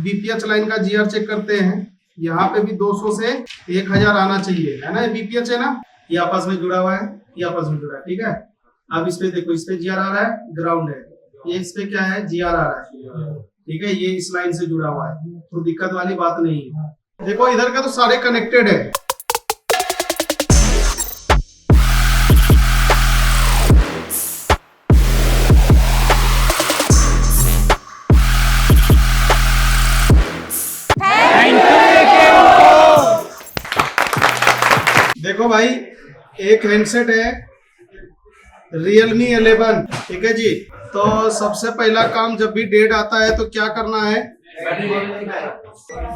BPH line का GR check करते हैं। यहाँ पे भी 200 से 1000 आना चाहिए, है ना। ये बीपीएच है ना, ये आपस में जुड़ा हुआ है, ये आपस में जुड़ा है, ठीक है। अब इस पे देखो, इस पे जीआर आ रहा है, ग्राउंड है, ये इस पे क्या है, जीआर आ रहा है, ठीक है। ये इस लाइन से जुड़ा हुआ है, तो दिक्कत वाली बात नहीं है। देखो इधर का तो सारे कनेक्टेड है। देखो भाई, एक हैंडसेट है Realme 11, ठीक है जी। तो सबसे पहला काम, जब भी डेड आता है तो क्या करना है,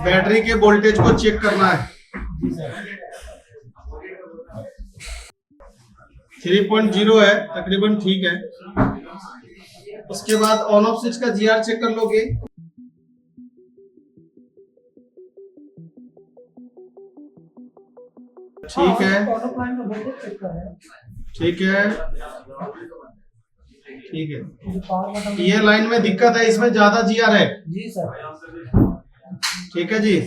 बैटरी के वोल्टेज को चेक करना है। 3.0 है तकरीबन, ठीक है। उसके बाद ऑन ऑफ स्विच का जीआर चेक कर लोगे। ठीक है, ठीक है, ठीक है। ये लाइन में दिक्कत है, इसमें ज्यादा जीआर है जी सर। ठीक है जी।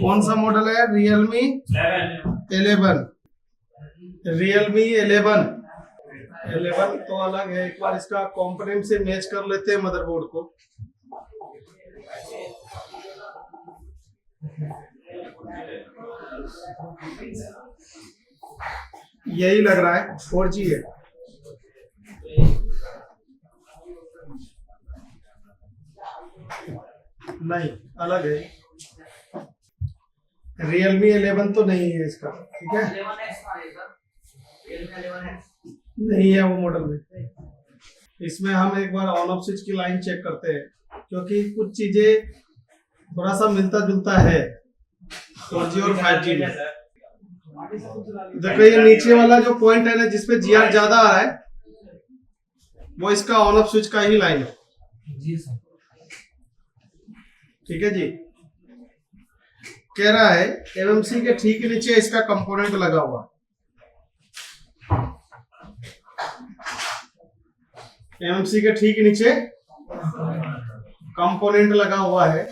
कौन सा मॉडल है, Realme 11। Realme 11 तो अलग है। एक बार इसका कंपोनेंट से मैच कर लेते हैं मदरबोर्ड को। यही लग रहा है, 4G है। नहीं, अलग है। Realme 11 तो नहीं है इसका, ठीक है। नहीं है वो मॉडल में। इसमें हम एक बार ऑन ऑफ स्विच की लाइन चेक करते हैं, क्योंकि कुछ चीजें थोड़ा सा मिलता जुलता है 4G और 5G में। देखो ये नीचे वाला जो पॉइंट है ना, जिसपे जीआर ज्यादा आ रहा है, वो इसका ऑन ऑफ स्विच का ही लाइन है जी सर। ठीक है जी। कह रहा है एमएमसी के ठीक नीचे इसका कंपोनेंट लगा हुआ। एमएमसी के ठीक नीचे कंपोनेंट लगा हुआ है।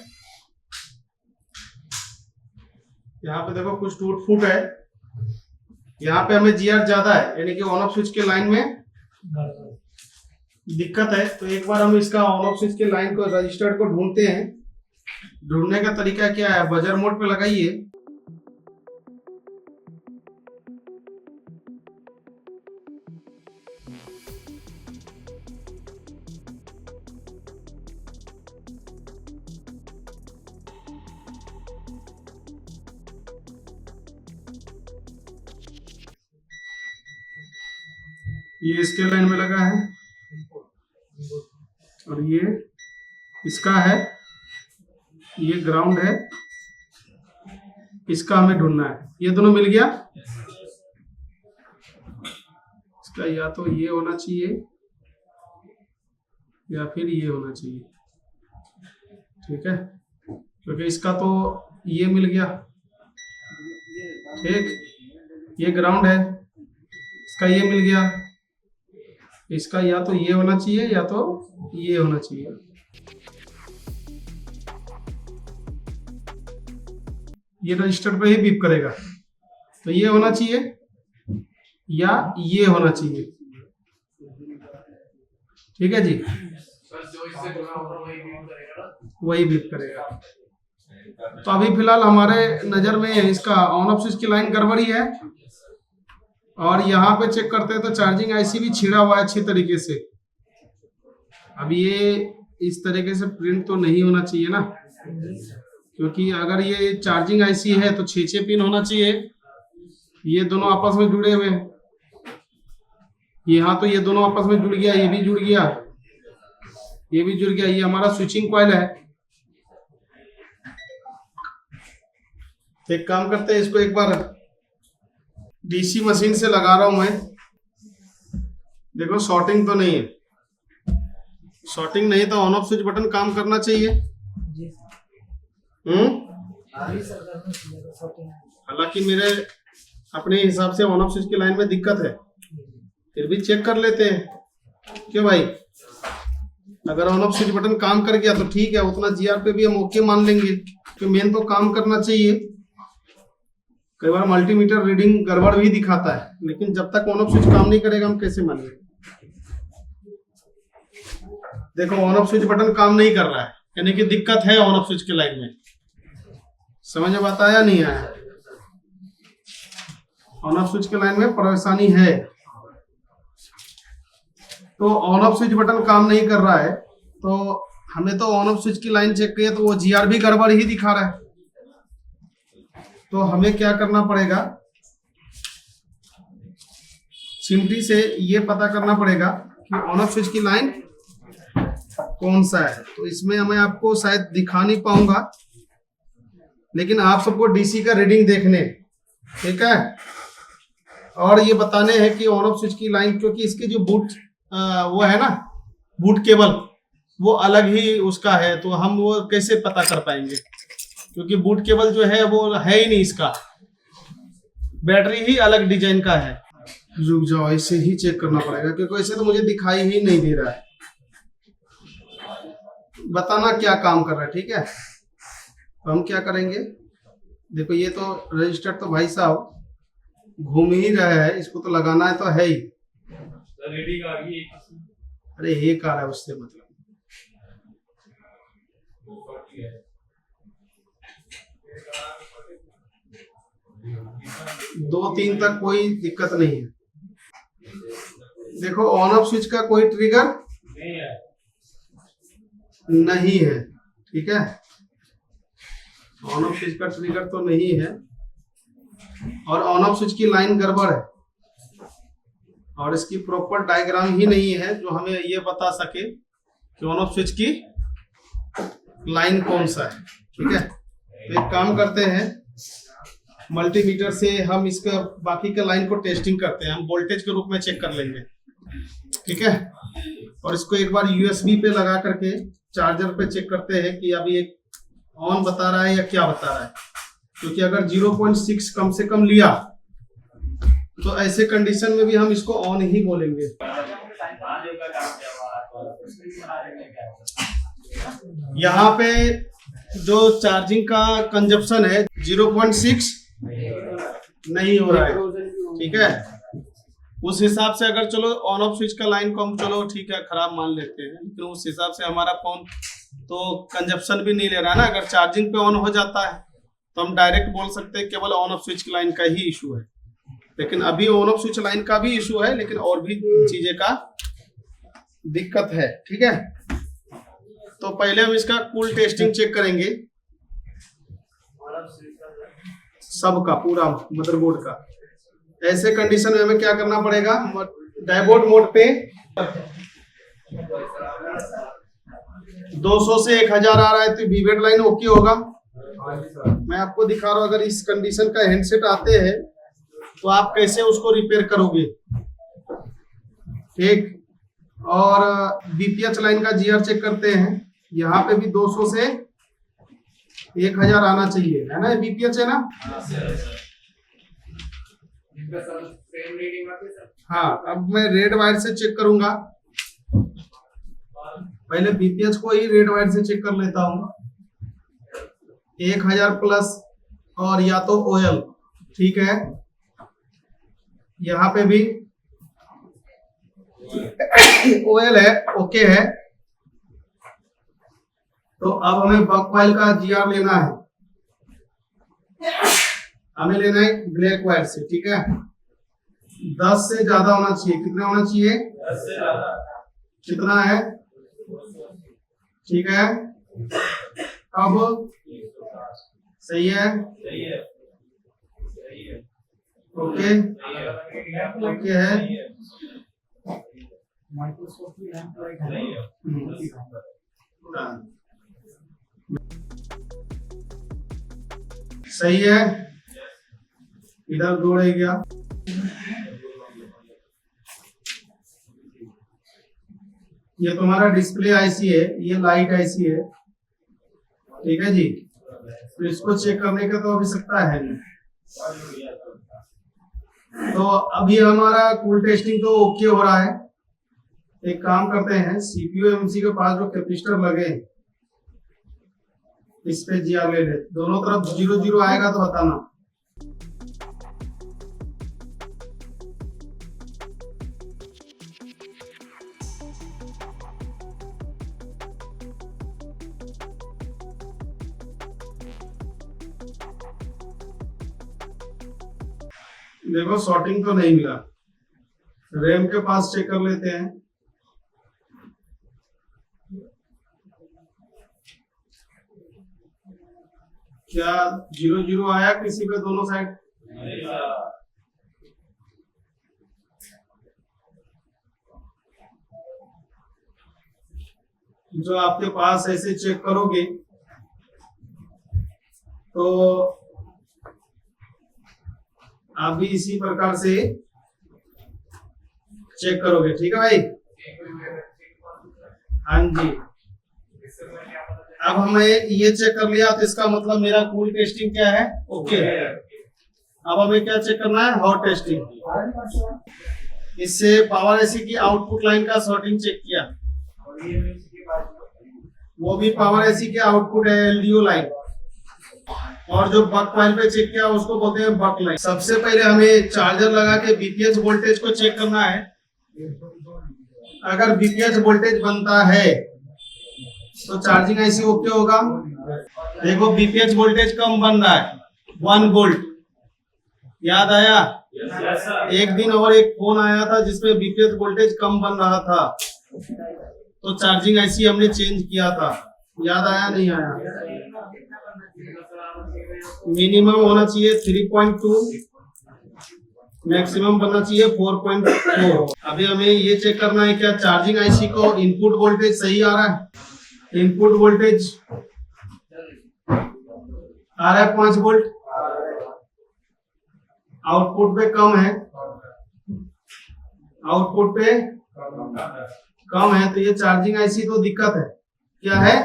यहाँ पे देखो कुछ टूट फूट है। यहाँ पे हमें जीआर ज्यादा है, यानी कि ऑन ऑफ स्विच के लाइन में दिक्कत है। तो एक बार हम इसका ऑन ऑफ स्विच के लाइन को, रजिस्टर्ड को ढूंढते हैं। ढूंढने का तरीका क्या है, बजर मोड पे लगाइए। ये इसके लाइन में लगा है और ये इसका है, ये ग्राउंड है, इसका हमें ढूंढना है। ये दोनों मिल गया। इसका या तो ये होना चाहिए या फिर ये होना चाहिए, ठीक है। क्योंकि इसका तो ये मिल गया, ठीक। ये ग्राउंड है, इसका ये मिल गया। इसका या तो ये होना चाहिए या तो ये होना चाहिए। ये रजिस्टर पे ही बीप करेगा, तो ये होना चाहिए या ये होना चाहिए, ठीक है जी। वही बीप करेगा। तो अभी फिलहाल हमारे नजर में इसका ऑन ऑफ स्विच की लाइन गड़बड़ी है। और यहाँ पे चेक करते हैं तो चार्जिंग आईसी भी छिड़ा हुआ है अच्छी तरीके से। अब ये इस तरीके से प्रिंट तो नहीं होना चाहिए ना, क्योंकि अगर ये चार्जिंग आईसी है तो 6 पिन होना चाहिए। ये दोनों आपस में जुड़े हुए हैं। यहाँ तो ये दोनों आपस में जुड़ गया, ये भी जुड़ गया, ये भी जुड़ गया। ये हमारा स्विचिंग कॉइल है। एक काम करते हैं, इसको एक बार डीसी मशीन से लगा रहा हूं मैं। देखो शॉर्टिंग तो नहीं है। शॉर्टिंग नहीं तो ऑन ऑफ स्विच बटन काम करना चाहिए। हालांकि मेरे अपने हिसाब से ऑन ऑफ स्विच की लाइन में दिक्कत है, फिर भी चेक कर लेते हैं। क्यों भाई, अगर ऑन ऑफ स्विच बटन काम कर गया तो ठीक है, उतना जीआर पे भी हम ओके मान लेंगे कि मेन तो काम करना चाहिए। कई बार मल्टीमीटर रीडिंग गड़बड़ भी दिखाता है, लेकिन जब तक ऑन ऑफ स्विच काम नहीं करेगा हम कैसे मानेंगे। देखो ऑन ऑफ स्विच बटन काम नहीं कर रहा है, यानी कि दिक्कत है ऑन ऑफ स्विच के लाइन में। समझ में बात आया नहीं आया? ऑन ऑफ स्विच के लाइन में परेशानी है, तो ऑन ऑफ स्विच बटन काम नहीं कर रहा है, तो हमें तो ऑन ऑफ स्विच की लाइन चेक किए तो वो जीआर भी गड़बड़ ही दिखा रहा है। तो हमें क्या करना पड़ेगा, चिमटी से ये पता करना पड़ेगा कि ऑन ऑफ स्विच की लाइन कौन सा है। तो इसमें मैं आपको शायद दिखा नहीं पाऊंगा, लेकिन आप सबको डीसी का रीडिंग देखने, ठीक है, और ये बताने हैं कि ऑन ऑफ स्विच की लाइन, क्योंकि इसके जो बूट वो है ना, बूट केबल वो अलग ही उसका है, तो हम वो कैसे पता कर पाएंगे, क्योंकि बूट केबल जो है वो है ही नहीं, इसका बैटरी ही अलग डिजाइन का है। रुक जाओ, ऐसे ही चेक करना पड़ेगा, क्योंकि ऐसे तो मुझे दिखाई ही नहीं दे रहा है। बताना क्या काम कर रहा है, ठीक है। तो हम क्या करेंगे, देखो ये तो रजिस्टर तो भाई साहब घूम ही रहा है, इसको तो लगाना है तो है ही। अरे एक आ रहा है उससे मतलब, दो तीन तक कोई दिक्कत नहीं है। देखो ऑन ऑफ स्विच का कोई ट्रिगर नहीं है, ठीक है, ऑन ऑफ स्विच का ट्रिगर तो नहीं है, और ऑन ऑफ स्विच की लाइन गड़बड़ है, और इसकी प्रॉपर डायग्राम ही नहीं है जो हमें ये बता सके कि ऑन ऑफ स्विच की लाइन कौन सा है, ठीक है। तो एक काम करते हैं, मल्टीमीटर से हम इसका बाकी के लाइन को टेस्टिंग करते हैं, हम वोल्टेज के रूप में चेक कर लेंगे, ठीक है। और इसको एक बार यूएसबी पे लगा करके चार्जर पे चेक करते हैं कि अभी एक ऑन बता रहा है या क्या बता रहा है, क्योंकि अगर 0.6 कम से कम लिया तो ऐसे कंडीशन में भी हम इसको ऑन ही बोलेंगे। यहाँ पे जो चार्जिंग का कंजप्शन है 0.6 नहीं हो रहा है, ठीक है। उस हिसाब से अगर चलो ऑन ऑफ स्विच का लाइन को हम चलो ठीक है खराब मान लेते हैं, लेकिन उस हिसाब से हमारा फोन तो कंजप्शन भी नहीं ले रहा है ना। अगर चार्जिंग पे ऑन हो जाता है तो हम डायरेक्ट बोल सकते हैं केवल ऑन ऑफ स्विच की लाइन का ही इशू है, लेकिन अभी ऑन ऑफ स्विच लाइन का भी इशू है, लेकिन और भी चीजें का दिक्कत है, ठीक है। तो पहले हम इसका कूल टेस्टिंग चेक करेंगे, सबका पूरा मदरबोर्ड का। ऐसे कंडीशन में हमें क्या करना पड़ेगा, डायबोर्ड मोड पे 200 से 1000 आ रहा है तो वीवेट लाइन ओके होगा। मैं आपको दिखा रहा हूं, अगर इस कंडीशन का हैंडसेट आते हैं तो आप कैसे उसको रिपेयर करोगे, ठीक। और बीपीएच लाइन का जीआर चेक करते हैं, यहाँ पे भी 200 से 1000 आना चाहिए, है ना, बीपीएच है ना। हाँ, अब मैं रेड वायर से चेक करूंगा, पहले बीपीएच को ही रेड वायर से चेक कर लेता हूँ। 1000 प्लस और या तो ओएल, ठीक है, यहाँ पे भी ओएल है, ओके है। तो अब हमें बक वायर का जीआर लेना है, हमें लेना है ब्लैक वायर से, ठीक है। 10 से ज्यादा होना चाहिए, कितना होना चाहिए, 10 से ज्यादा, कितना है, ठीक है। अब सही है, ओके ओके है, सही है, इधर दो रह गया। ये तुम्हारा डिस्प्ले आईसी है, ये लाइट आईसी है, ठीक है जी। तो इसको चेक करने का तो आवश्यकता है नहीं। तो अभी हमारा कूल टेस्टिंग तो ओके हो रहा है, एक काम करते हैं, सीपीयू एमसी के पास जो कैपेसिटर लगे इस पे जीआर ले ले, दोनों तरफ 0 0 आएगा तो बताना। देखो शॉर्टिंग तो नहीं मिला, रैम के पास चेक कर लेते हैं। क्या 0 0 आया किसी पे दोनों साइड? जो आपके पास ऐसे चेक करोगे तो आप भी इसी प्रकार से चेक करोगे, ठीक है भाई? हाँ जी। अब हमें ये चेक कर लिया तो इसका मतलब मेरा कूल टेस्टिंग क्या है? ओके। अब हमें क्या चेक करना है? Hot testing. इससे पावर एसी की आउटपुट लाइन का सॉर्टिंग चेक किया, वो भी पावर एसी के आउटपुट है एलडीओ लाइन। और जो बक कॉइल पे चेक किया उसको बोलते हैं बक लाइन। सबसे पहले हमें चार्जर लगा के बीपीएच वोल्टेज को चेक करना है। अगर बीपीएच वोल्टेज बनता है तो चार्जिंग आईसी ओके होगा। देखो बीपीएच वोल्टेज कम बन रहा है, 1 वोल्ट। याद आया? एक दिन और एक फोन आया था जिसमें बीपीएच वोल्टेज कम बन रहा था, तो चार्जिंग आईसी हमने चेंज किया था। याद आया नहीं आया? मिनिमम होना चाहिए 3.2, मैक्सिमम बनना चाहिए 4.4। अभी हमें ये चेक करना है क्या चार्जिंग आईसी को इनपुट वोल्टेज सही आ रहा है। इनपुट वोल्टेज आ रहा है 5 वोल्ट, आउटपुट पे कम है, आउटपुट पे कम है, तो ये चार्जिंग आईसी तो दिक्कत है। क्या है?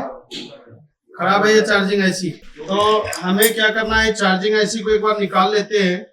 खराब है ये चार्जिंग आईसी। तो हमें क्या करना है, चार्जिंग आईसी को एक बार निकाल लेते हैं।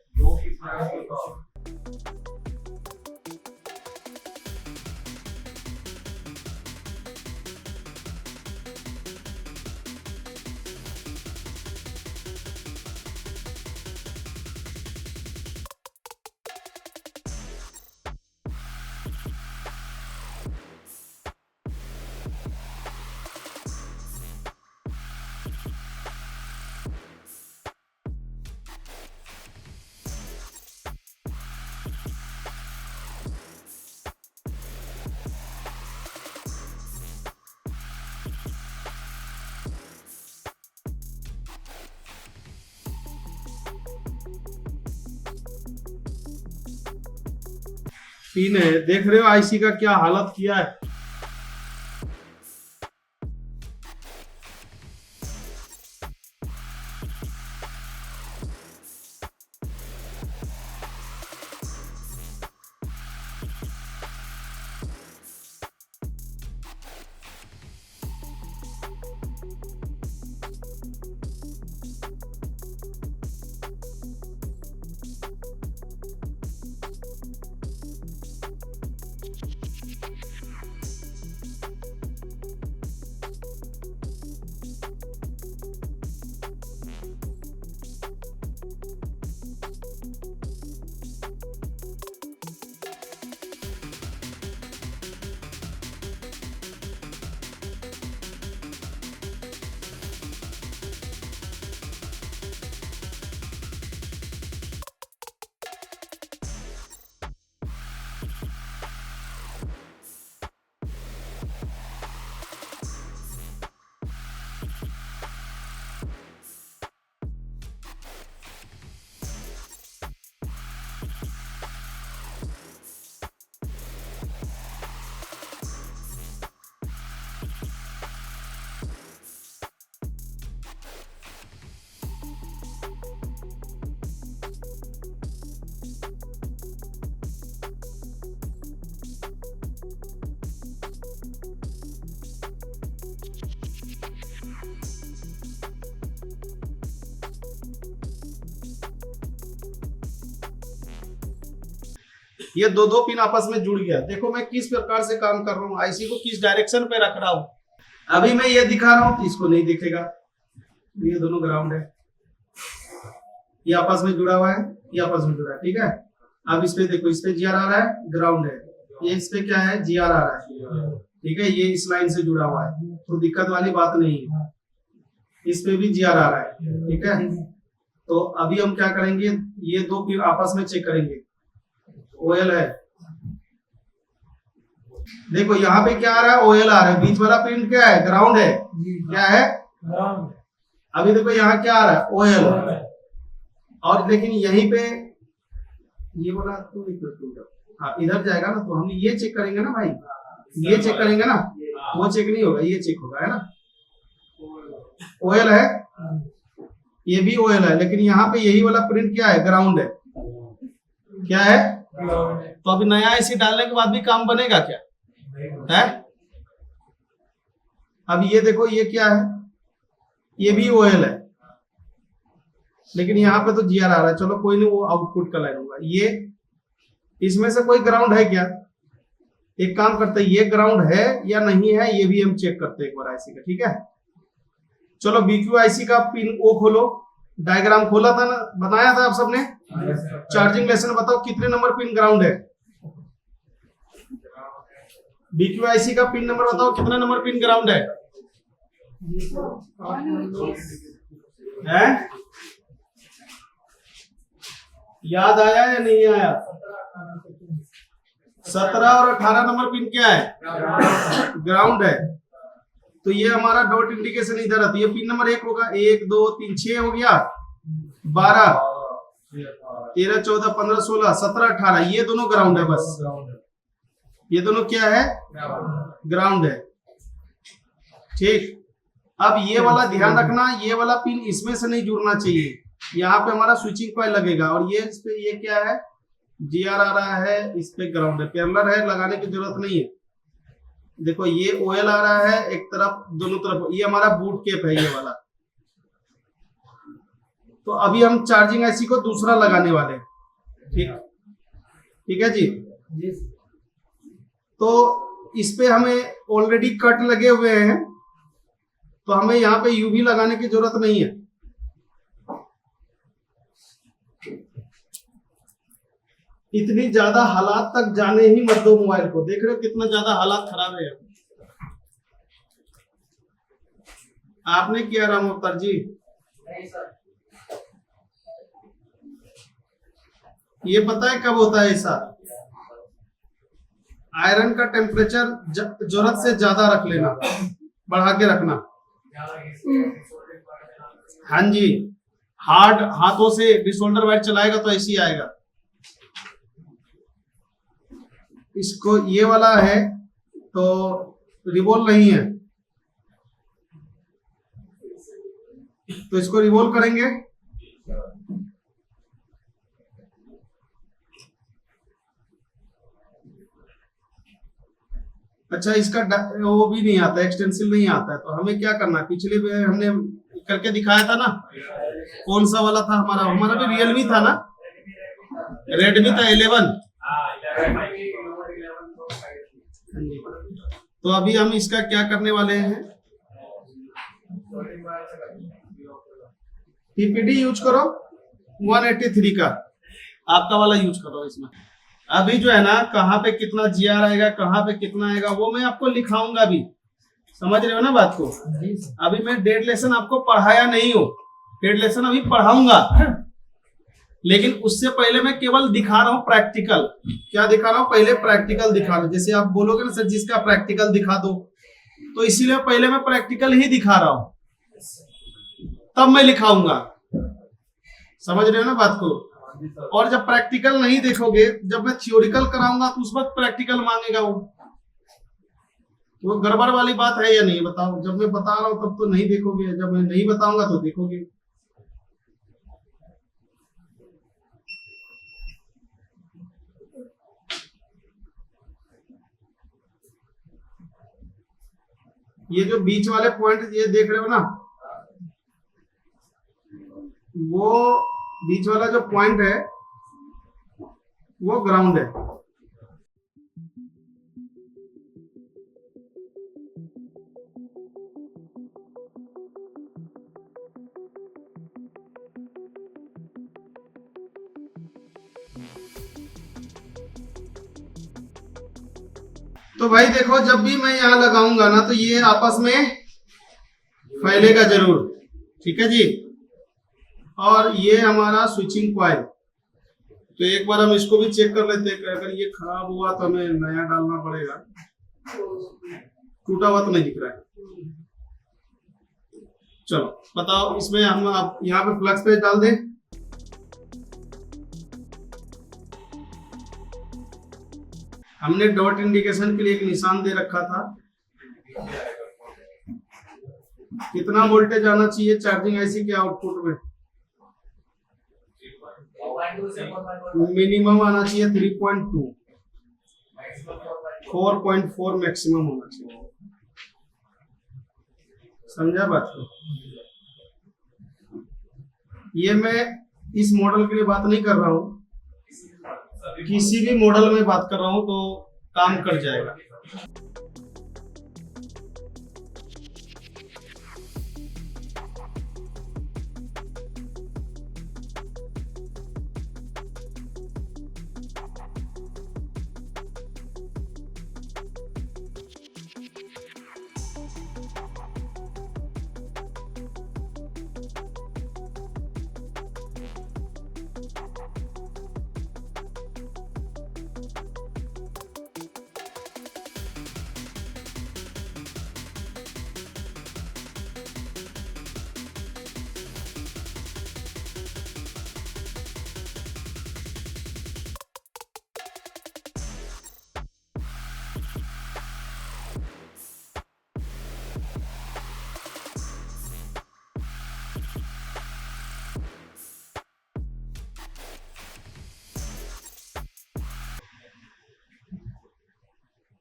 पिन है, देख रहे हो आईसी का क्या हालत किया है। ये दो दो पिन आपस में जुड़ गया। देखो मैं किस प्रकार से काम कर रहा हूँ, आईसी को किस डायरेक्शन पे रख रहा हूँ। अभी मैं ये दिखा रहा हूँ तो इसको नहीं दिखेगा, ये दोनों ग्राउंड है, ये आपस में जुड़ा हुआ है, ये आपस में जुड़ा है, ठीक है। अब इस पे देखो, इस पे जीआर आ रहा है, ग्राउंड है, ये इस पे क्या है, जीआर आ रहा है, ठीक है, ये इस लाइन से जुड़ा हुआ है, तो दिक्कत वाली बात नहीं है। इस पे भी जीआर आ रहा है, ठीक है। तो अभी हम क्या करेंगे, ये दो पिन आपस में चेक करेंगे। ओएल है, देखो यहाँ पे क्या आ रहा है, ओएल आ रहा है, बीच वाला पिन क्या है, ग्राउंड है, क्या है, ग्राउंड। अभी देखो यहाँ क्या आ रहा है, ओएल, और लेकिन यहीं पे ये बोला तो हाँ इधर जाएगा ना, तो हम ये चेक करेंगे ना भाई, ये चेक करेंगे ना, वो चेक नहीं होगा, ये चेक होगा, है ना। ओएल है, ये भी ओएल है, लेकिन यहाँ पे यही वाला प्रिंट क्या है, ग्राउंड है, क्या है, तो अभी नया आईसी डालने के बाद भी काम बनेगा क्या है। अब ये देखो, ये क्या है, ये भी ओएल है, लेकिन यहाँ पे तो जीआर आ रहा है, चलो कोई नहीं, वो आउटपुट का लाइन होगा। ये इसमें से कोई ग्राउंड है क्या, एक काम करते हैं, ये ग्राउंड है या नहीं है, ये भी हम चेक करते हैं एक बार आईसी का, ठीक है। चलो बीक्यू आईसी का पिन ओ खोलो, डायग्राम खोला था ना, बताया था आप सबने, चार्जिंग लेसन बताओ कितने नंबर पिन ग्राउंड है, बीक्यू आईसी का पिन नंबर बताओ, कितना नंबर पिन ग्राउंड है, हैं? याद आया या नहीं आया? 17 और 18 नंबर पिन क्या है, ग्राउंड है। तो ये हमारा डॉट इंडिकेशन इधर है, तो ये पिन नंबर 1 होगा, 1 2 3 6 हो गया, 12 13 14 15 16 17 18, ये दोनों ग्राउंड है, बस ये दोनों क्या है, ग्राउंड है, ठीक। अब ये वाला ध्यान रखना, ये वाला पिन इसमें से नहीं जुड़ना चाहिए, यहाँ पे हमारा स्विचिंग कॉइल लगेगा, और ये इस पे ये क्या है, जीआर आ रहा है, इस पे ग्राउंड है, पैरेलल है, लगाने की जरूरत नहीं है। देखो ये ओएल आ रहा है एक तरफ, दोनों तरफ, ये हमारा बूट केप है, ये वाला। तो अभी हम चार्जिंग आईसी को दूसरा लगाने वाले हैं, ठीक, ठीक है जी। तो इस पे हमें ऑलरेडी कट लगे हुए हैं, तो हमें यहाँ पे यूवी लगाने की जरूरत नहीं है। इतनी ज्यादा हालात तक जाने ही मत दो मोबाइल को, देख रहे हो कितना ज्यादा हालात खराब है। आपने किया राम अवतार जी, ये पता है कब होता है ऐसा, आयरन का टेम्परेचर जरूरत से ज्यादा रख लेना, बढ़ा के रखना, हाँ जी, हार्ड हाथों से डिसोल्डर वाइट चलाएगा तो ऐसे ही आएगा। इसको ये वाला है तो रिवॉल्व नहीं है, तो इसको रिवॉल्व करेंगे, अच्छा इसका वो भी नहीं आता, एक्सटेंसिल नहीं आता है, तो हमें क्या करना है, पिछले भी हमने करके दिखाया था ना, कौन सा वाला था हमारा भी रियलमी था ना, रेडमी था 11। तो अभी हम इसका क्या करने वाले हैं, पीपीडी यूज करो 183 का, आपका वाला यूज करो इसमें। अभी जो है ना, कहाँ पे कितना जीआर आएगा, कहाँ पे कितना आएगा, वो मैं आपको लिखाऊंगा अभी, समझ रहे हो ना बात को। अभी मैं डेड लेसन आपको पढ़ाया नहीं हो, डेड लेसन अभी पढ़ाऊंगा, लेकिन उससे पहले मैं केवल दिखा रहा हूँ प्रैक्टिकल। क्या दिखा रहा हूँ, पहले प्रैक्टिकल दिखा रहा हूँ। जैसे आप बोलोगे ना सर जिसका प्रैक्टिकल दिखा दो, तो इसीलिए पहले मैं प्रैक्टिकल ही दिखा रहा हूँ, तब मैं लिखाऊंगा, समझ रहे हो ना बात को। और जब प्रैक्टिकल नहीं देखोगे, जब मैं थियोरिकल कराऊंगा तो उस वक्त प्रैक्टिकल मांगेगा वो गड़बड़ वाली बात है या नहीं, बताओ। जब मैं बता रहा हूं तब तो नहीं देखोगे, जब मैं नहीं बताऊंगा तो देखोगे। ये जो बीच वाले पॉइंट ये देख रहे हो ना, वो बीच वाला जो पॉइंट है वो ग्राउंड है। तो भाई देखो, जब भी मैं यहाँ लगाऊंगा ना तो ये आपस में फैलेगा जरूर, ठीक है जी। और ये हमारा स्विचिंग कॉइल, तो एक बार हम इसको भी चेक कर लेते हैं। अगर ये खराब हुआ तो हमें नया डालना पड़ेगा। टूटा हुआ तो नहीं दिख रहा है। चलो बताओ, इसमें हम आप यहाँ पे फ्लक्स पेज डाल दें। हमने डॉट इंडिकेशन के लिए एक निशान दे रखा था। कितना वोल्टेज आना चाहिए चार्जिंग आईसी के आउटपुट में? मिनिमम आना चाहिए 3.2, 4.4 मैक्सिमम होना चाहिए। समझा बात को? ये मैं इस मॉडल के लिए बात नहीं कर रहा हूँ, किसी भी मॉडल में बात कर रहा हूँ तो काम कर जाएगा।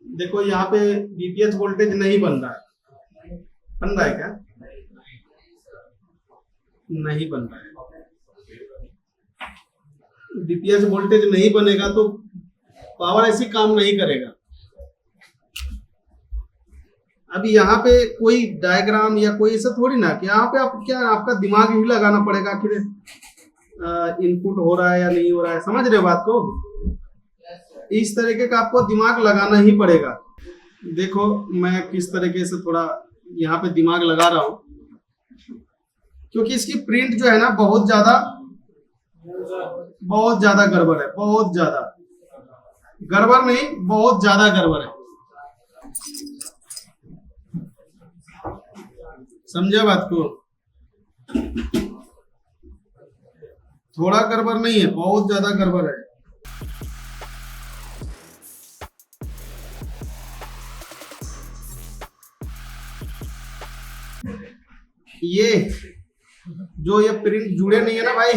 देखो यहाँ पे बीपीएच वोल्टेज नहीं बन रहा है। बन रहा है क्या? नहीं बन रहा है। बीपीएच वोल्टेज नहीं बनेगा तो पावर ऐसी काम नहीं करेगा। अभी यहाँ पे कोई डायग्राम या कोई ऐसा थोड़ी ना कि यहाँ पे आप क्या आपका दिमाग ही लगाना पड़ेगा कि इनपुट हो रहा है या नहीं हो रहा है। समझ रहे हो बात को? इस तरीके का आपको दिमाग लगाना ही पड़ेगा। देखो मैं किस तरीके से थोड़ा यहाँ पे दिमाग लगा रहा हूँ, क्योंकि इसकी प्रिंट जो है ना बहुत ज्यादा गड़बड़ है। बहुत ज्यादा गड़बड़ नहीं, बहुत ज्यादा गड़बड़ है। समझे बात को? थोड़ा गड़बड़ नहीं है, बहुत ज्यादा गड़बड़ है। ये जो ये प्रिंट जुड़े नहीं है ना भाई,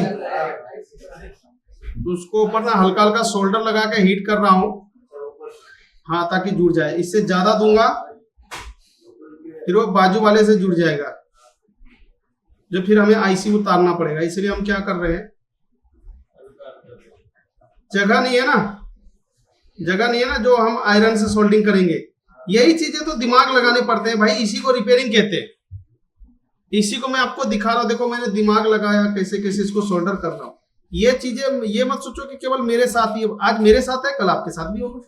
तो उसको ऊपर ना हल्का हल्का सोल्डर लगा के हीट कर रहा हूं, हाँ, ताकि जुड़ जाए। इससे ज्यादा दूंगा फिर वो बाजू वाले से जुड़ जाएगा, जो फिर हमें आईसी उतारना पड़ेगा। इसलिए हम क्या कर रहे हैं, जगह नहीं है ना जो हम आयरन से सोल्डिंग करेंगे। यही चीजें तो दिमाग लगाने पड़ते हैं भाई, इसी को रिपेयरिंग कहते हैं। इसी को मैं आपको दिखा रहा हूं, देखो मैंने दिमाग लगाया कैसे कैसे इसको सोल्डर कर रहा हूं। ये चीजें ये मत सोचो कि केवल मेरे साथ ही, आज मेरे साथ है कल आपके साथ भी होगा।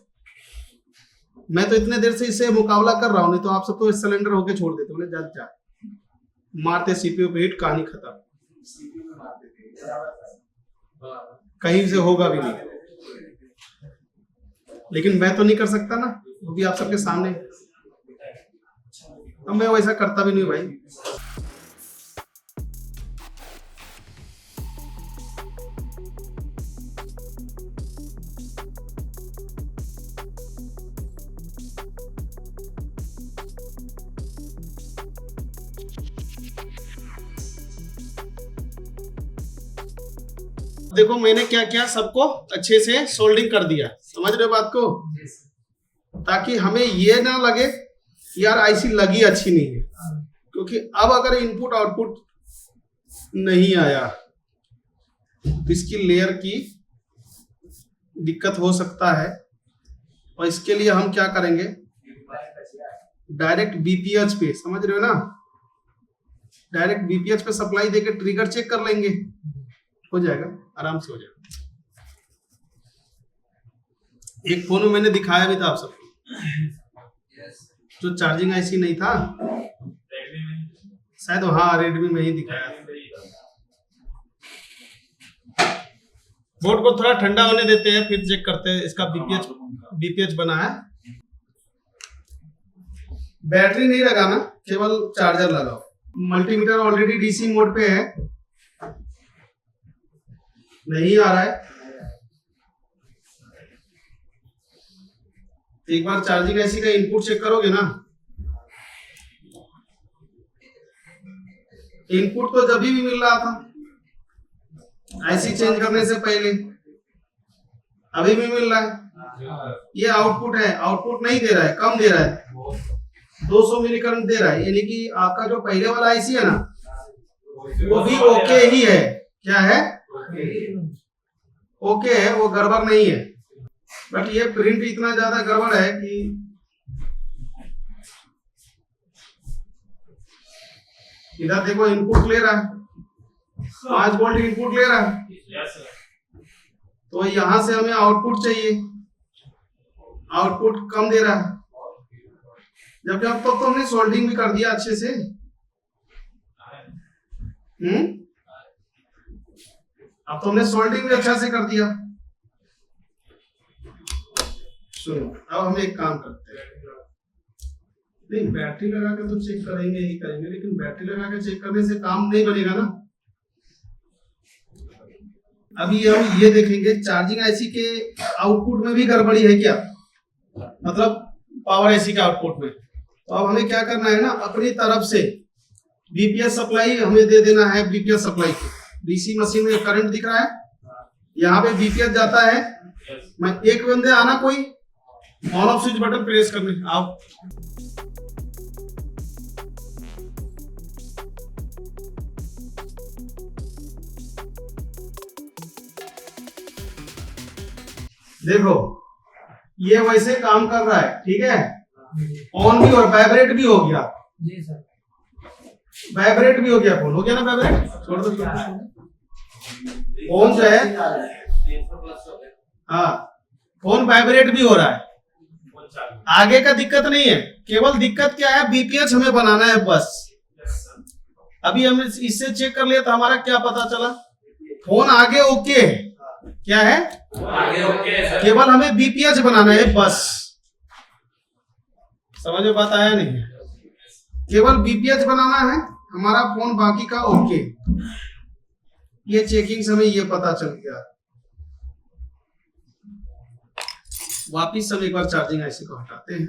मैं तो इतने देर से इससे मुकाबला कर रहा हूं, नहीं तो आप सब तो सिलेंडर होके छोड़ देते, बोले जा मारते सीपीयू पे हिट, कहानी खत्म। कहीं से होगा भी नहीं, लेकिन मैं तो नहीं कर सकता ना, वो भी आप सबके सामने। अब मैं वैसा करता भी नहीं भाई। देखो मैंने क्या किया, सबको अच्छे से सोल्डिंग कर दिया। समझ रहे हो बात को? ताकि हमें ये ना लगे यार आईसी लगी अच्छी नहीं है, क्योंकि अब अगर इनपुट आउटपुट नहीं आया तो इसकी लेयर की दिक्कत हो सकता है। और इसके लिए हम क्या करेंगे, डायरेक्ट बीपीएच पे, समझ रहे हो ना, डायरेक्ट बीपीएच पे सप्लाई देके ट्रिगर चेक कर लेंगे, हो जाएगा, आराम से हो जाएगा। एक फोन में मैंने दिखाया भी था आप सबको, जो चार्जिंग आईसी नहीं था, शायद हाँ रेडमी में ही दिखाया था। बोर्ड को थोड़ा ठंडा होने देते हैं, फिर चेक करते हैं इसका बीपीएच बना है। बैटरी नहीं लगाना, केवल चार्जर लगाओ। मल्टीमीटर ऑलरेडी डीसी मोड पे है, नहीं आ रहा है। एक बार चार्जिंग आईसी का इनपुट चेक करोगे ना, इनपुट तो जब भी मिल रहा था आईसी चेंज करने से पहले, अभी भी मिल रहा है। ये आउटपुट है, आउटपुट नहीं दे रहा है, कम दे रहा है, 200 मिली करंट दे रहा है, यानी कि आपका जो पहले वाला आईसी है ना वो भी ओके ही है। क्या है, ओके है, वो गड़बड़ नहीं है। बट ये प्रिंट इतना ज्यादा गड़बड़ है कि इधर देखो इनपुट ले रहा है, 5 वोल्ट इनपुट ले रहा है, तो यहां से हमें आउटपुट चाहिए, आउटपुट कम दे रहा है। जबकि अब तक तो हमने सोल्डिंग भी कर दिया अच्छे से। अब तो हमने सोल्डिंग भी अच्छा से कर दिया। सुनो, अब हम एक काम करते हैं, नहीं बैटरी लगा के तो चेक करेंगे ही करेंगे, लेकिन बैटरी लगा के चेक करने से काम नहीं बनेगा ना। अभी हम ये देखेंगे चार्जिंग आईसी के आउटपुट में भी गड़बड़ी है क्या, मतलब पावर आईसी के आउटपुट में। तो अब हमें क्या करना है ना, अपनी तरफ से बीपीएस सप्लाई हमें दे देना है। बीपीएस सप्लाई की डीसी मशीन में करंट दिख रहा है, यहाँ पे बीपीएस जाता है। मैं एक बंदे आना, कोई on off switch button press करने आप। देखो ये वैसे काम कर रहा है, ठीक है, ऑन भी और वाइब्रेट भी हो गया। जी सर, वाइब्रेट भी हो गया, फोन हो गया ना वाइब्रेट। छोड़ दो, फोन जो है, हाँ फोन वाइब्रेट भी हो रहा है, आगे का दिक्कत नहीं है। केवल दिक्कत क्या है, बीपीएच हमें बनाना है बस। अभी हम इससे चेक कर लिया तो हमारा क्या पता चला, फोन आगे ओके है। क्या है, आगे ओके है, केवल हमें बीपीएच बनाना है बस। समझ में बात आया नहीं, केवल बीपीएच बनाना है हमारा, फोन बाकी का ओके। ये चेकिंग से हमें ये पता चल गया। वापिस हम एक बार चार्जिंग आईसी को हटाते हैं।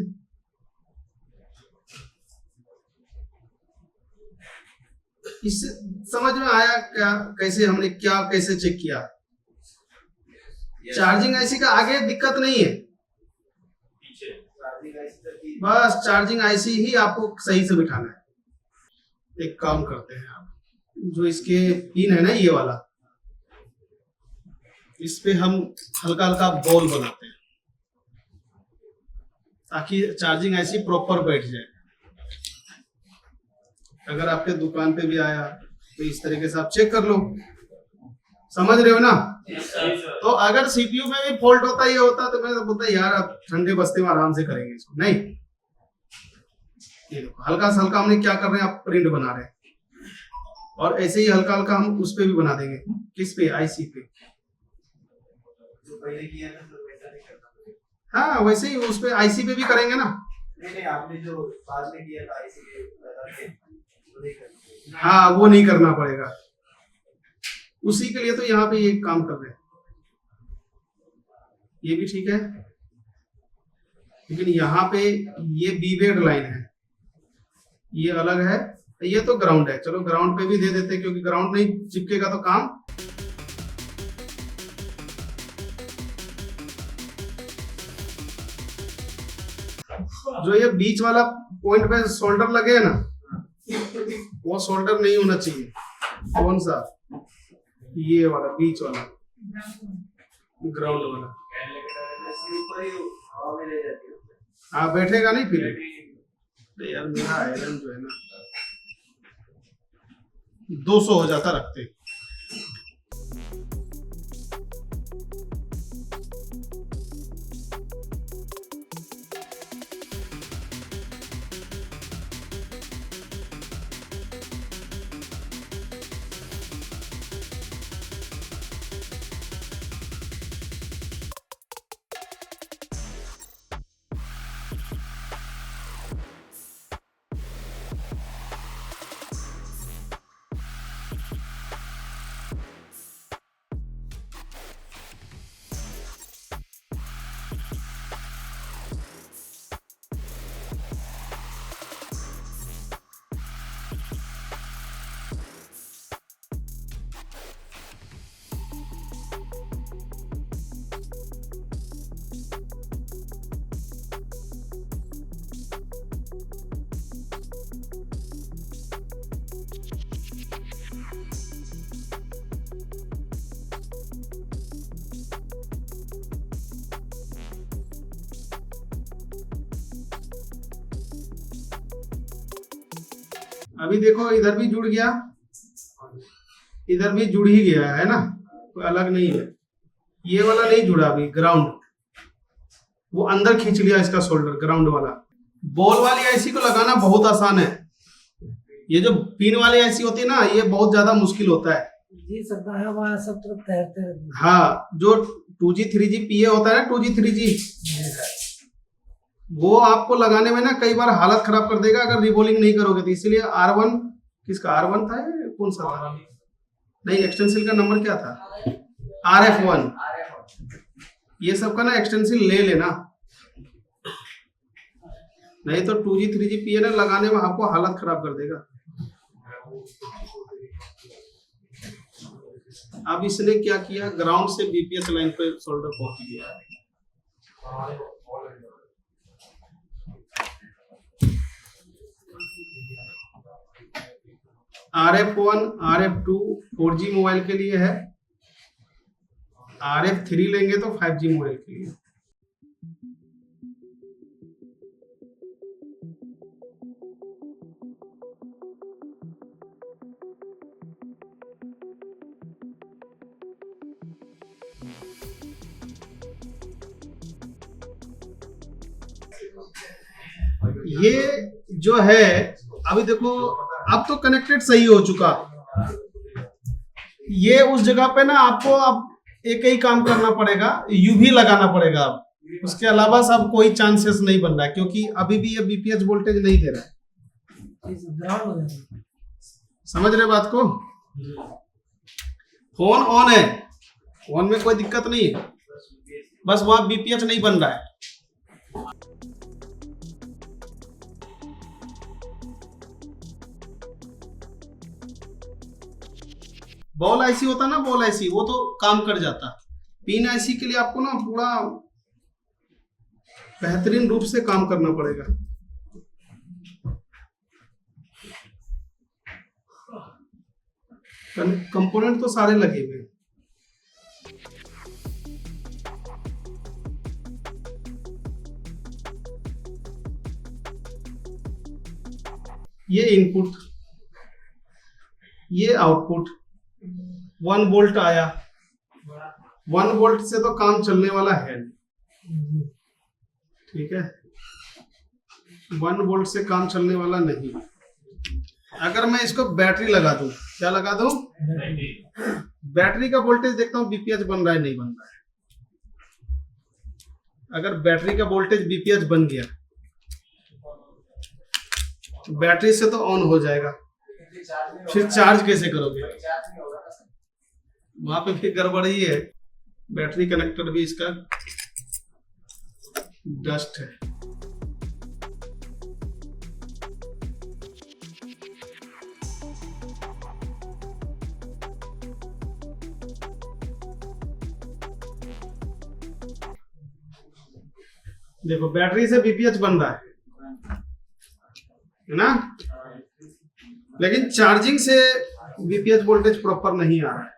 इससे समझ में आया क्या, कैसे हमने क्या कैसे चेक किया। चार्जिंग आईसी का आगे दिक्कत नहीं है, बस चार्जिंग आईसी ही आपको सही से बिठाना है। एक काम करते हैं, आप जो इसके पिन है ना ये वाला, इस पे हम हल्का हल्का बॉल बनाते हैं ताकि चार्जिंग आईसी प्रॉपर बैठ जाए। अगर आपके दुकान पे भी आया तो इस तरीके से आप चेक कर लो, समझ रहे हो ना। तो अगर सीपीयू में भी फॉल्ट होता ये होता तो मैं तो बोलता यार आप ठंडे बस्ते में आराम से करेंगे इसको। नहीं, ये देखो हल्का सा हल्का हमने क्या कर रहे हैं, आप प्रिंट बना रहे हैं, और ऐसे ही हल्का हल्का हम उस पे भी बना देंगे। किस पे, आईसी पे। जो पहले किया था तो वैसा नहीं करना, हाँ वैसे ही उस पे आईसी पे भी करेंगे ना। नहीं आपने जो बाद में किया था आईसी पे, हाँ वो नहीं करना पड़ेगा। उसी के लिए तो यहाँ पे ये काम कर रहे हैं। ये भी ठीक है, लेकिन यहाँ पे ये बीवेड लाइन है, ये अलग है, ये तो ग्राउंड है। चलो ग्राउंड पे भी दे देते, क्योंकि ग्राउंड नहीं चिपकेगा तो काम। जो ये बीच वाला पॉइंट पे शोल्डर लगे ना, वो शोल्डर नहीं होना चाहिए। कौन सा, ये वाला बीच वाला, ग्राउंड वाला। हाँ बैठेगा नहीं फिर। अरे यार मेरा आयरन जो है ना 200 हो जाता रखते। अभी देखो इधर भी जुड़ गया, इधर भी जुड़ ही गया है ना, कोई अलग नहीं है। ये वाला नहीं जुड़ा अभी, ग्राउंड वो अंदर खींच लिया इसका शोल्डर, ग्राउंड वाला। बॉल वाली आईसी को लगाना बहुत आसान है। ये जो पिन वाली आईसी होती है ना, ये बहुत ज्यादा मुश्किल होता है जी। सब हवा सब तरफ तैरते रहते हैं। हाँ, जो 2G 3G PA होता है ना, 2G 3G, वो आपको लगाने में ना कई बार हालत खराब कर देगा अगर रिबोलिंग नहीं करोगे तो। इसलिए R1, किसका R1 था, कौन सा था, नहीं एक्सटेंसिल का नंबर क्या था, RF1। ये सब का ना एक्सटेंसिल ले लेना, नहीं तो 2G 3G PA ना लगाने में आपको हालत खराब कर देगा। अब इसने क्या किया, ग्राउंड से बीपीएस लाइन पे शोल्डर पहुंच दिया। RF1, RF2 4G मोबाइल के लिए है, RF3 लेंगे तो 5G मोबाइल के लिए। ये जो है अभी देखो, अब तो कनेक्टेड सही हो चुका। ये उस जगह पे ना आपको अब एक ही काम करना पड़ेगा, यूवी लगाना पड़ेगा। अब उसके अलावा सब कोई चांसेस नहीं बन रहा है, क्योंकि अभी भी ये बीपीएस वोल्टेज नहीं दे रहा है। समझ रहे बात को? फोन ऑन है, फोन में कोई दिक्कत नहीं है, बस वहां बीपीएस नहीं बन रहा है। बॉल आईसी होता ना, बॉल आईसी, वो तो काम कर जाता। पिन आईसी के लिए आपको ना पूरा बेहतरीन रूप से काम करना पड़ेगा। कंपोनेंट तो सारे लगे हुए हैं। ये इनपुट, ये आउटपुट। 1 वोल्ट आया, 1 वोल्ट से तो काम चलने वाला है, ठीक है, 1 वोल्ट से काम चलने वाला नहीं। अगर मैं इसको बैटरी लगा दूं, क्या लगा दूं, बैटरी का वोल्टेज देखता हूं बीपीएस बन रहा है नहीं बन रहा है। अगर बैटरी का वोल्टेज बीपीएस बन गया तो बैटरी से तो ऑन हो जाएगा, फिर चार्ज कैसे करोगे, वहां पे फिर गड़बड़ ही है। बैटरी कनेक्टर भी इसका डस्ट है। देखो बैटरी से बीपीएस बन रहा है ना, लेकिन चार्जिंग से बीपीएस वोल्टेज प्रॉपर नहीं आ रहा है।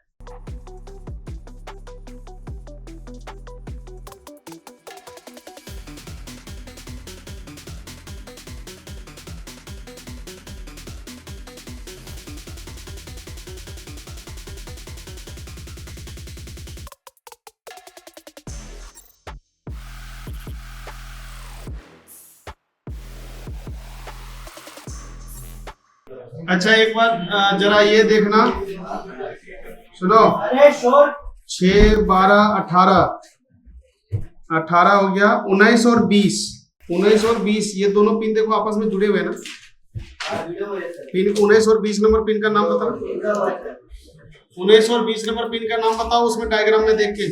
अच्छा एक बार जरा ये देखना, सुनो, 6, 12, 18 हो गया, 19 और 20, 19 और 20 ये दोनों पिन देखो आपस में जुड़े हुए हैं ना। पिन 19 और 20 नंबर पिन का नाम बताओ, 19 और 20 नंबर पिन का नाम बताओ उसमें डायग्राम में देख के।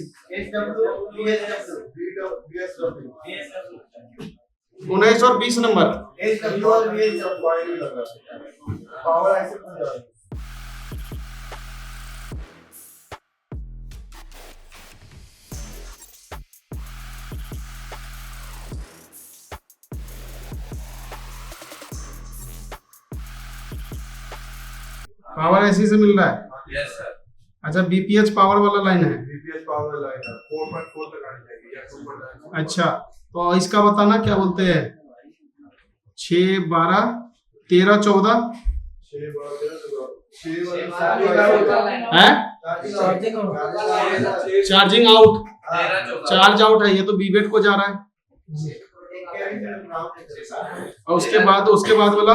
19 और 20 नंबर पावर ऐसी से मिल रहा है। Yes sir. अच्छा बीपीएच पावर वाला लाइन है। बीपीएस पावर लाइन है 4.4 तक आनी चाहिए या 2.9। अच्छा तो इसका बताना क्या बोलते हैं, 6, 12, 13, 14 है चार्जिंग आउट, चार्ज आउट है, ये तो बीबेट को जा रहा है। और उसके बाद वाला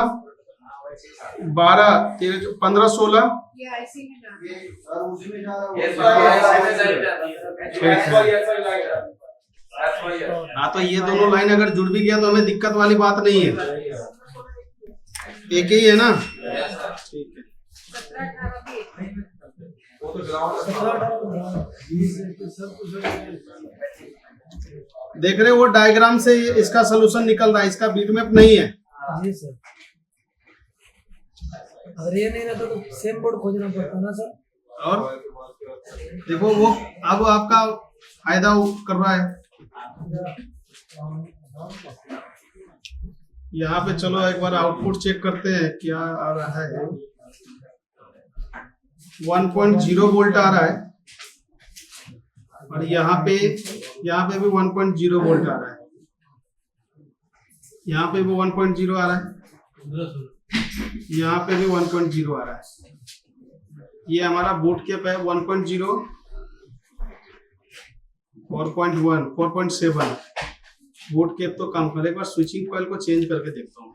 12, 13, 15, 16 हाँ तो ये दोनों लाइन अगर जुड़ भी गया तो हमें दिक्कत वाली बात नहीं है, एक ही है ना। ठीक है देख रहे हो वो डायग्राम से इसका सोल्यूशन निकल रहा है, इसका बीट मैप नहीं है। जी सर, अगर ये नहीं रहता तो सेम बोर्ड खोजना पड़ता ना सर। और देखो वो अब आपका फायदा कर रहा है। यहाँ पे चलो एक बार आउटपुट चेक करते हैं क्या आ रहा है। 1.0 वोल्ट आ रहा है और यहाँ पे भी 1.0 वोल्ट आ रहा है, यहाँ पे भी 1.0 आ रहा है, यहाँ पे भी 1.0 आ रहा है। ये हमारा बूट कैप है 1.0, 4.1, 4.7 बूट कैप तो काम करे। एक बार स्विचिंग कॉइल को चेंज करके देखता हूँ।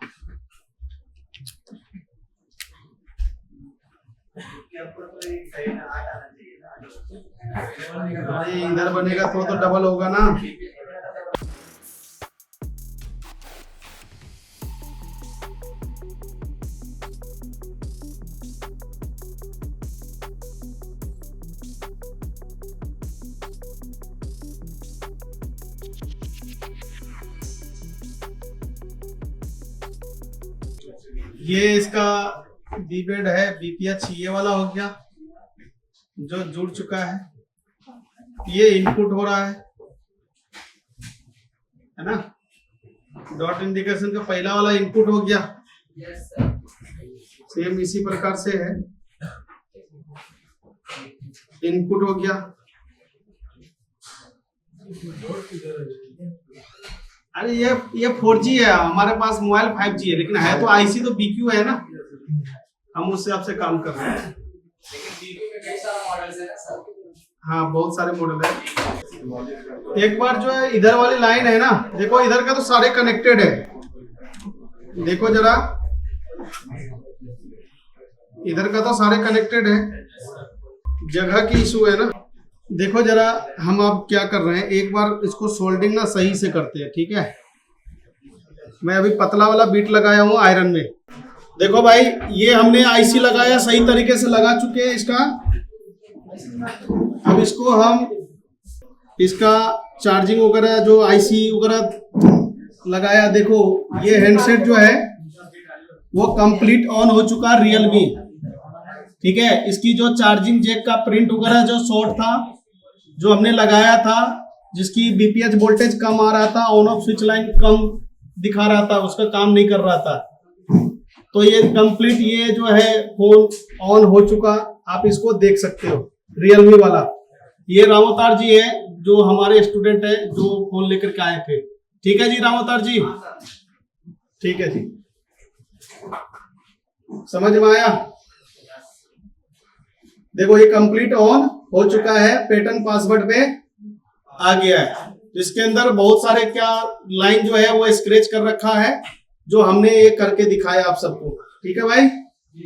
अरे इधर बनेगा तो डबल होगा ना। ये इसका बीबेड है, बीपीएच ये वाला हो गया जो जुड़ चुका है। ये इनपुट हो रहा है ना, डॉट इंडिकेशन का पहला वाला इनपुट हो गया। सेम इसी प्रकार से है, इनपुट हो गया। अरे ये 4G है, हमारे पास मोबाइल 5G है, लेकिन है तो आईसी तो BQ है ना, हम उससे आपसे काम कर रहे हैं। हाँ बहुत सारे मॉडल है। एक बार जो है इधर वाली लाइन है ना, देखो इधर का तो सारे कनेक्टेड है, देखो जरा इधर का तो सारे कनेक्टेड है, जगह की इशू है ना। देखो जरा हम अब क्या कर रहे हैं, एक बार इसको सोल्डिंग ना सही से करते हैं, ठीक है। मैं अभी पतला वाला बीट लगाया हूँ आयरन में। देखो भाई ये हमने आईसी लगाया, सही तरीके से लगा चुके हैं इसका। अब इसको हम इसका चार्जिंग वगैरह जो आईसी वगैरह लगाया, देखो ये हैंडसेट जो है वो कंप्लीट ऑन हो चुका रियलमी, ठीक है। इसकी जो चार्जिंग जैक का प्रिंट वगैरह जो शॉर्ट था, जो हमने लगाया था, जिसकी बीपीएच वोल्टेज कम आ रहा था, ऑन ऑफ स्विच लाइन कम दिखा रहा था, उसका काम नहीं कर रहा था, तो ये कंप्लीट ये जो है फोन ऑन हो चुका। आप इसको देख सकते हो, रियलमी वाला। ये रामोतार जी है जो हमारे स्टूडेंट है जो फोन लेकर के आए थे, ठीक है जी रामोतार जी, ठीक है जी, समझ में आया। देखो ये कंप्लीट ऑन हो चुका है, पैटर्न पासवर्ड पे आ गया है। इसके अंदर बहुत सारे क्या लाइन जो है वो स्क्रैच कर रखा है, जो हमने ये करके दिखाया आप सबको, ठीक है भाई।